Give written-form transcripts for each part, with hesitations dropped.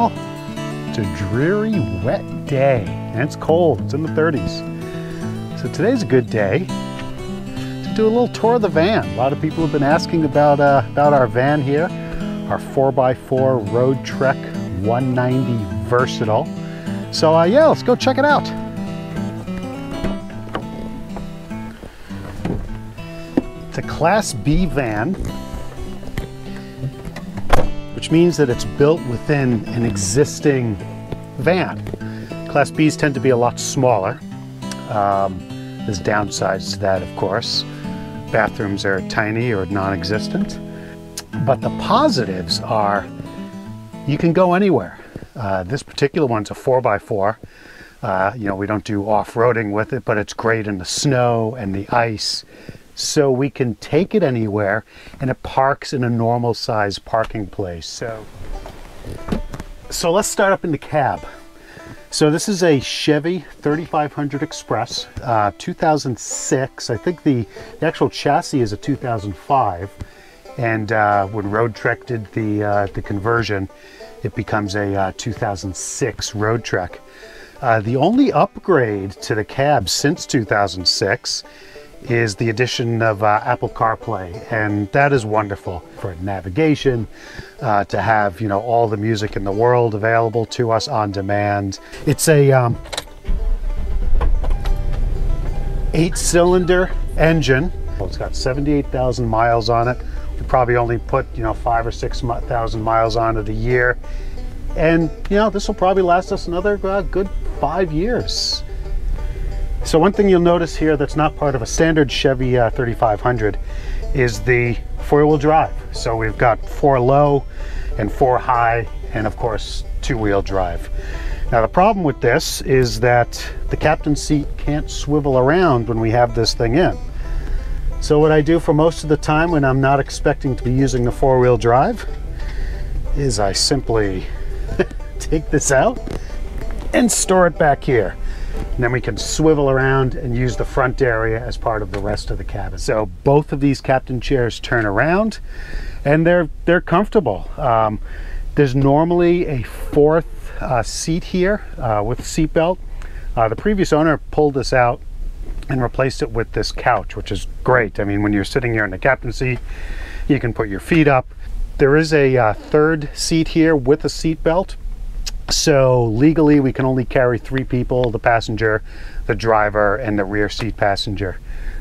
Well, it's a dreary, wet day, and it's cold. It's in the 30s. So today's a good day to do a little tour of the van. A lot of people have been asking about our van here, our 4x4 Roadtrek 190 Versatile. So yeah, let's go check it out. It's a Class B van, which means that it's built within an existing van. Class Bs tend to be a lot smaller. There's downsides to that, of course. Bathrooms are tiny or non-existent. But the positives are you can go anywhere. This particular one's a 4x4. You know, we don't do off-roading with it, but it's great in the snow and the ice. So we can take it anywhere, and it parks in a normal size parking place. So let's start up in the cab. So this is a Chevy 3500 Express, 2006. I think the actual chassis is a 2005. And when Roadtrek did the conversion, it becomes a 2006 Roadtrek. The only upgrade to the cab since 2006 is the addition of Apple CarPlay, and that is wonderful for navigation, to have, you know, all the music in the world available to us on demand. It's a 8-cylinder engine. It's got 78,000 miles on it. We probably only put, you know, 5,000 or 6,000 miles on it a year, and you know, this will probably last us another good 5 years. So one thing you'll notice here that's not part of a standard Chevy 3500 is the 4-wheel drive. So we've got 4 low and 4 high, and of course 2-wheel drive. Now the problem with this is that the captain's seat can't swivel around when we have this thing in. So what I do for most of the time when I'm not expecting to be using the 4-wheel drive is I simply take this out and store it back here. And then we can swivel around and use the front area as part of the rest of the cabin. So both of these captain chairs turn around, and they're comfortable. There's normally a 4th seat here with a seat belt. The previous owner pulled this out and replaced it with this couch, which is great. I mean, when you're sitting here in the captain's seat, you can put your feet up. There is a 3rd seat here with a seat belt. So legally we can only carry 3 people: the passenger, the driver, and the rear seat passenger.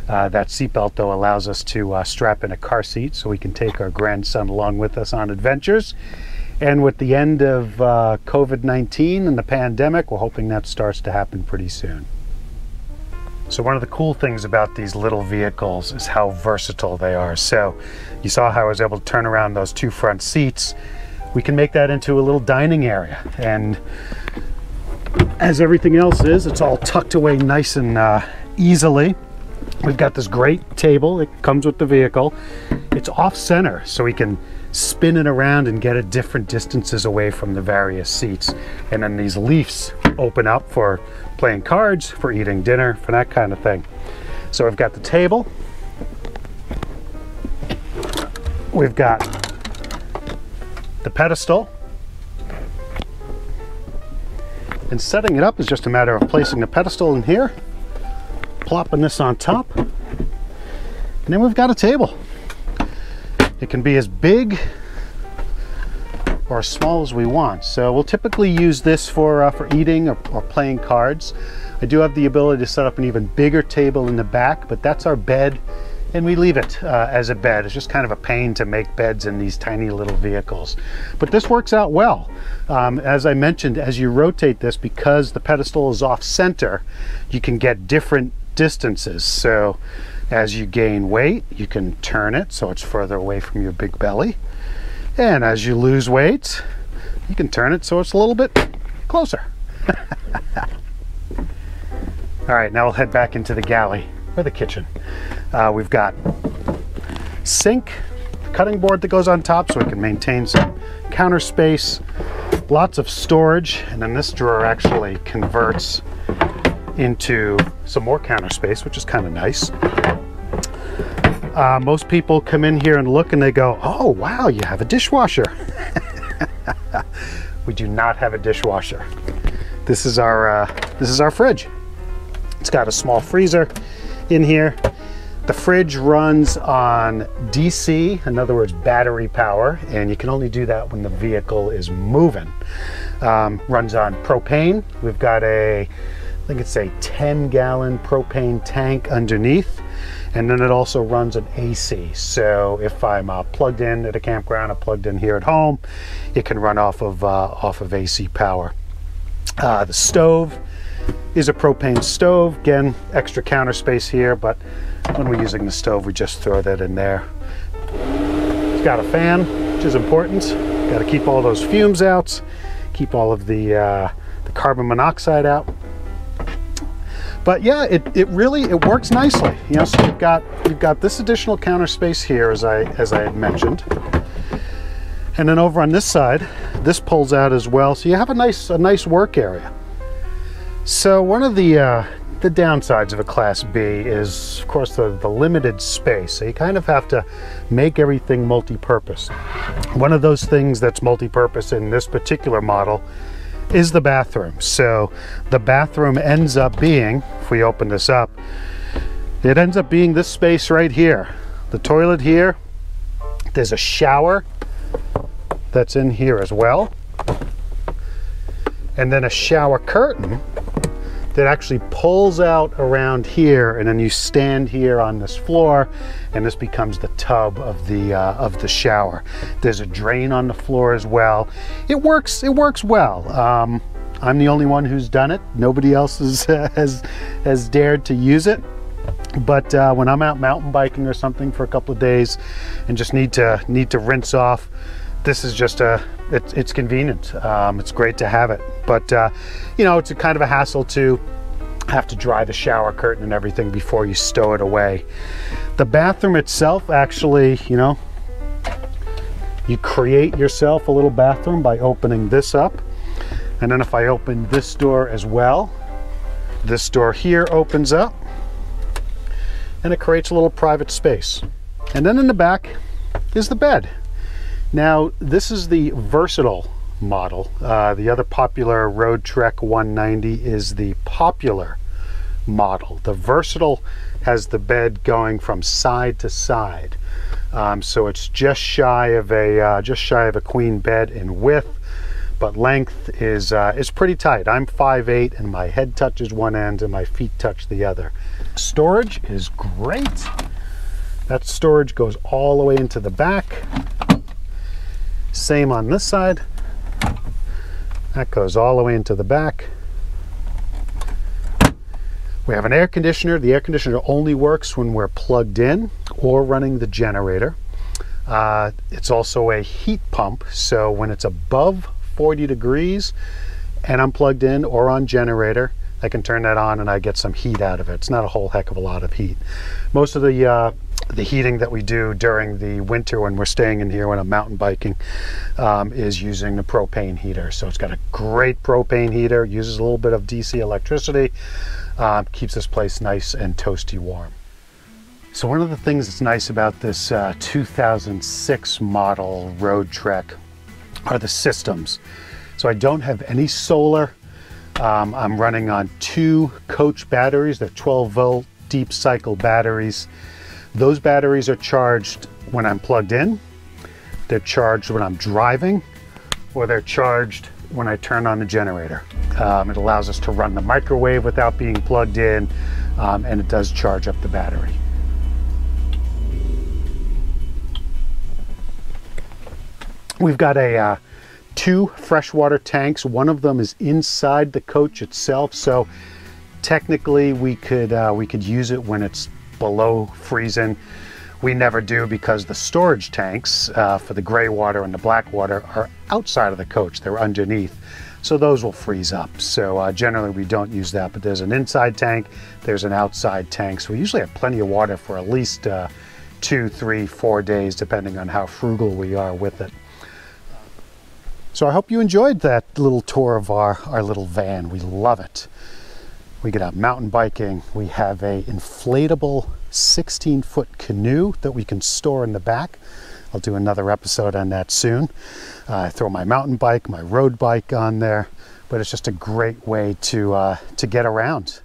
That seatbelt though allows us to strap in a car seat so we can take our grandson along with us on adventures. And with the end of COVID-19 and the pandemic, we're hoping that starts to happen pretty soon. So one of the cool things about these little vehicles is how versatile they are. So you saw how I was able to turn around those 2 front seats. We can make that into a little dining area, and as everything else is, it's all tucked away nice and easily. We've got this great table that comes with the vehicle. It's off center, so we can spin it around and get it different distances away from the various seats. And then these leaves open up for playing cards, for eating dinner, for that kind of thing. So we've got the table. We've got the pedestal, and setting it up is just a matter of placing the pedestal in here, plopping this on top, and then we've got a table. It can be as big or as small as we want. So we'll typically use this for eating or playing cards. I do have the ability to set up an even bigger table in the back, but that's our bed, and we leave it as a bed. It's just kind of a pain to make beds in these tiny little vehicles. But this works out well. As I mentioned, as you rotate this, because the pedestal is off center, you can get different distances. So as you gain weight, you can turn it so it's further away from your big belly. And as you lose weight, you can turn it so it's a little bit closer. All right, now we'll head back into the galley, or the kitchen. We've got sink, cutting board that goes on top so we can maintain some counter space, lots of storage, and then this drawer actually converts into some more counter space, which is kind of nice. Most people come in here and look and they go, oh wow, you have a dishwasher. we do not have a dishwasher. This is our fridge. It's got a small freezer in here. The fridge runs on DC, in other words, battery power, and you can only do that when the vehicle is moving. Runs on propane. We've got I think it's a 10-gallon propane tank underneath, and then it also runs on AC. So if I'm plugged in at a campground, I'm plugged in here at home, it can run off of AC power. The stove is a propane stove. Again, extra counter space here, but when we're using the stove, we just throw that in there. It's got a fan, which is important. Got to keep all those fumes out, keep all of the carbon monoxide out. But yeah, it really works nicely. You know, so you've got this additional counter space here, as I had mentioned, and then over on this side, this pulls out as well. So you have a nice work area. So one of the downsides of a Class B is, of course, the limited space. So you kind of have to make everything multi-purpose. One of those things that's multi-purpose in this particular model is the bathroom. So the bathroom ends up being, if we open this up, it ends up being this space right here. The toilet here, there's a shower that's in here as well, and then a shower curtain that actually pulls out around here, and then you stand here on this floor, and this becomes the tub of the shower. There's a drain on the floor as well. It works well. I'm the only one who's done it. Nobody else has dared to use it. But when I'm out mountain biking or something for a couple of days and just need to rinse off, this is just it's convenient. It's great to have it, but you know, it's a kind of a hassle to have to dry the shower curtain and everything before you stow it away. The bathroom itself, actually, you know, you create yourself a little bathroom by opening this up, and then if I open this door as well, this door here opens up, and it creates a little private space. And then in the back is the bed. Now, this is the versatile model. The other popular Roadtrek 190 is the popular model. The versatile has the bed going from side to side, so it's just shy of a queen bed in width, but length is pretty tight. I'm 5'8", and my head touches one end and my feet touch the other. Storage is great. That storage goes all the way into the back. Same on this side. That goes all the way into the back. We have an air conditioner. The air conditioner only works when we're plugged in or running the generator. It's also a heat pump, so when it's above 40 degrees and I'm plugged in or on generator, I can turn that on and I get some heat out of it. It's not a whole heck of a lot of heat. Most of the heating that we do during the winter when we're staying in here when I'm mountain biking is using the propane heater. So it's got a great propane heater, uses a little bit of DC electricity, keeps this place nice and toasty warm. So one of the things that's nice about this 2006 model Roadtrek are the systems. So I don't have any solar. I'm running on 2 coach batteries. They're 12-volt deep cycle batteries. Those batteries are charged when I'm plugged in, they're charged when I'm driving, or they're charged when I turn on the generator. It allows us to run the microwave without being plugged in, and it does charge up the battery. We've got 2 freshwater tanks. One of them is inside the coach itself, so technically we could use it when it's below freezing. We never do because the storage tanks for the gray water and the black water are outside of the coach. They're underneath, so those will freeze up. So generally we don't use that, but there's an inside tank, there's an outside tank, so we usually have plenty of water for at least 2, 3, 4 days, depending on how frugal we are with it. So I hope you enjoyed that little tour of our little van. We love it. We get out mountain biking. We have a inflatable 16-foot canoe that we can store in the back. I'll do another episode on that soon. I throw my mountain bike, my road bike on there, but it's just a great way to get around.